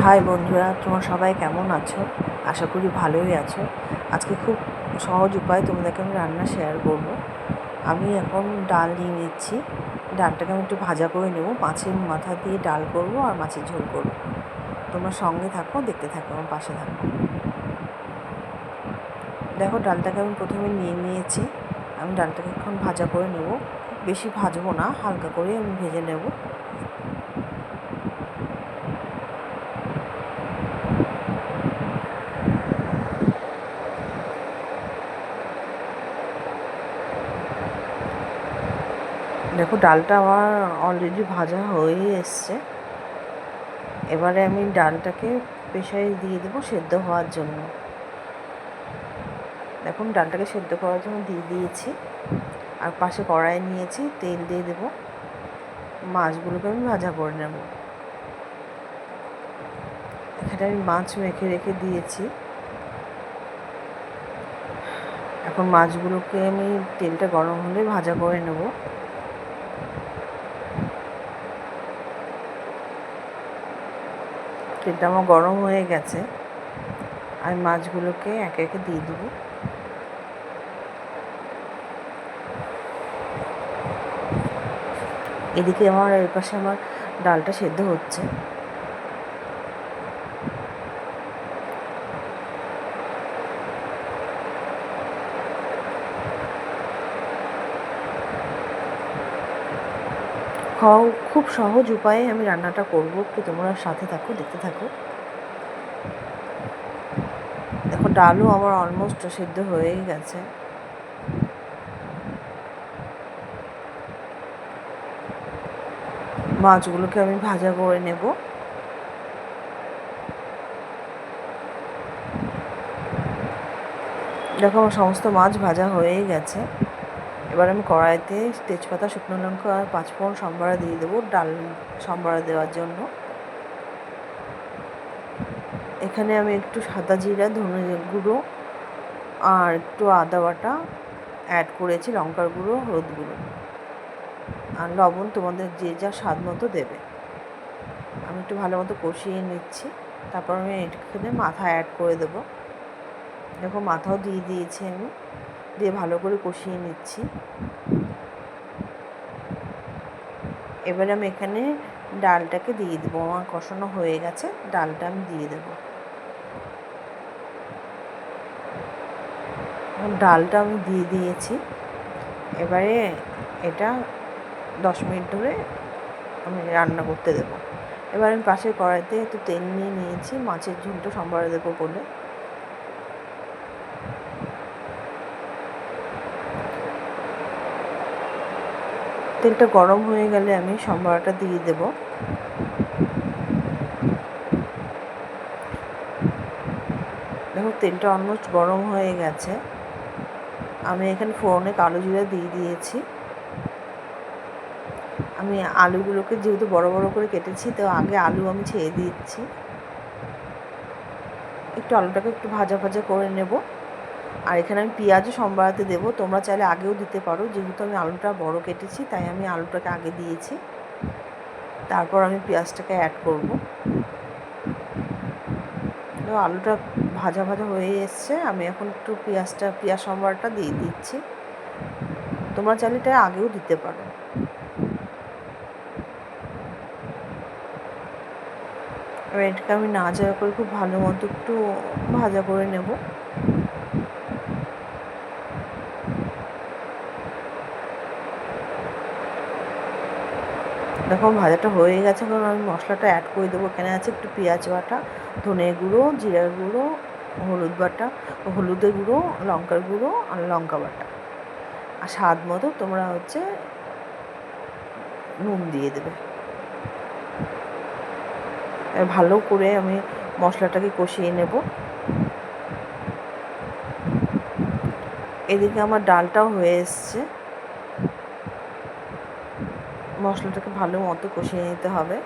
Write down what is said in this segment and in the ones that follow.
High বন্ধুরা, তোমরা সবাই কেমন আছো? আশা করি ভালোই আছো। আজকে খুব সহজ উপায় তোমাদেরকে আমি রান্না শেয়ার করব। আমি এখন ডাল নিয়ে নিচ্ছি। ডালটাকে আমি একটু ভাজা করে নেব। মাছের মাথা দিয়ে ডাল করব আর মাছের ঝোল করব। তোমরা সঙ্গে থাকো, দেখতে থাকো, আমার পাশে থাকো। দেখো, ডালটাকে আমি প্রথমে নিয়ে নিয়েছি। আমি ডালটাকে এখন ভাজা করে নেব। বেশি ভাজবো না, হালকা করে আমি ভেজে নেব। দেখো, ডালটা আমার অলরেডি ভাজা হয়ে এসছে। এবারে আমি ডালটাকে প্রেসারে দিয়ে দেবো সেদ্ধ হওয়ার জন্য। দেখুন, ডালটাকে সেদ্ধ করার জন্য দিয়ে দিয়েছি। আর পাশে কড়াই নিয়েছি, তেল দিয়ে দেবো। মাছগুলোকে আমি ভাজা করে নেব। এখানে আমি মাছ মেখে রেখে দিয়েছি। এখন মাছগুলোকে আমি তেলটা গরম হলে ভাজা করে নেব। তেলটা আমার গরম হয়ে গেছে। আমি মাছগুলোকে একে একে দিয়ে দেবো। এদিকে আমার এই পাশে আমার ডালটা সেদ্ধ হচ্ছে। খুব সহজ উপায়ে আমি রান্নাটা করব। একটু তোমরা সাথে থাকো, দেখতে থাকো। দেখো, ডালও আমার অলমোস্ট সেদ্ধ হয়েই গেছে। মাছগুলোকে আমি ভাজা করে নেব। দেখো, আমার সমস্ত মাছ ভাজা হয়েই গেছে। এবার আমি কড়াইতে তেজপাতা, শুকনো লঙ্কা আর পাঁচফোড়ন সম্বারা দিয়ে দেবো ডাল সম্বারা দেওয়ার জন্য। এখানে আমি একটু সাদা জিরা, ধনে গুঁড়ো আর একটু আদা বাটা অ্যাড করেছি, লঙ্কার গুঁড়ো, হলুদ গুঁড়ো আর লবণ তোমাদের যে যা স্বাদ মতো দেবে। আমি একটু ভালো মতো কষিয়ে নিচ্ছি। তারপর আমি এখানে মাথা অ্যাড করে দেবো। দেখো, মাথাও দিয়ে দিয়েছি আমি, দিয়ে ভালো করে কষিয়ে নিচ্ছি। এবারে আমি এখানে ডালটাকে দিয়ে দেবো। আমার কষানো হয়ে গেছে, ডালটা আমি দিয়ে দেবো। ডালটা আমি দিয়ে দিয়েছি। এবারে এটা 10 মিনিট ধরে আমি রান্না করতে দেবো। এবার আমি পাশের কড়াইতে একটু তেল নিয়ে নিয়েছি, মাছের ঝোলটা সম্বারে দেবো বলে। তেলটা গরম হয়ে গেলে আমি সম্বারাটা দিয়ে দেবো। দেখো, তেলটা অলমোস্ট গরম হয়ে গেছে। আমি এখানে ফোড়নে কালো জিরা দিয়ে দিয়েছি। আমি আলুগুলোকে যেহেতু বড় বড় করে কেটেছি, তো আগে আলু আমি ছেড়ে দিচ্ছি। একটু আলুটাকে একটু ভাজা ভাজা করে নেব। আর এখানে আমি পেঁয়াজও সম্বারাতে দেবো। তোমরা চাইলে আগেও দিতে পারো। যেহেতু আমি আলুটা বড় কেটেছি, তাই আমি আলুটাকে আগে দিয়েছি। তারপর আমি পেঁয়াজটাকে অ্যাড করব। তো আলুটা ভাজা ভাজা হয়ে এসছে। আমি এখন একটু পেঁয়াজ সম্বারটা দিয়ে দিচ্ছি। তোমরা চাইলে এটা আগেও দিতে পারো। এবার এটাকে আমি নাড়াচাড়া করে খুব ভালো মতো একটু ভাজা করে নেব। দেখো, ভাজাটা হয়ে গেছে। এখন আমি মশলাটা অ্যাড করে দেবো। এখানে আছে একটু পেঁয়াজ বাটা, ধনে গুঁড়ো, জিরার গুঁড়ো, হলুদ বাটা, হলুদের গুঁড়ো, লঙ্কার গুঁড়ো আর লঙ্কা বাটা। আর স্বাদ মতো তোমরা নুন দিয়ে দেবে। ভালো করে আমি মশলাটাকে কষিয়ে নেব। এদিকে আমার ডালটাও হয়ে এসছে। মশলাটাকে ভালো মতো কষিয়ে নিতে হবে।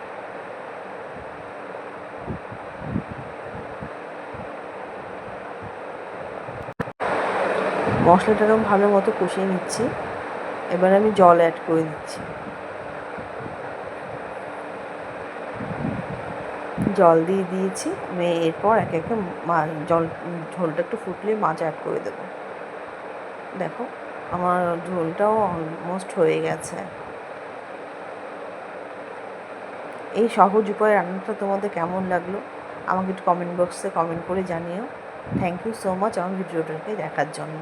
মশলাটাকে আমি ভালো মতো কষিয়ে নিচ্ছি। এবার আমি জল অ্যাড করে দিচ্ছি। জল দিয়ে দিয়েছি। আমি এরপর একে একে ঝোলটা একটু ফুটলেই মাছ অ্যাড করে দেবো। দেখো আমার ঝোলটাও অলমোস্ট হয়ে গেছে। এই সহজ উপায়ে রান্নাটা তোমাদের কেমন লাগলো আমাকে একটু কমেন্ট বক্সে কমেন্ট করে জানিও। থ্যাংক ইউ সো মাচ আমার ভিডিওটাকে দেখার জন্য।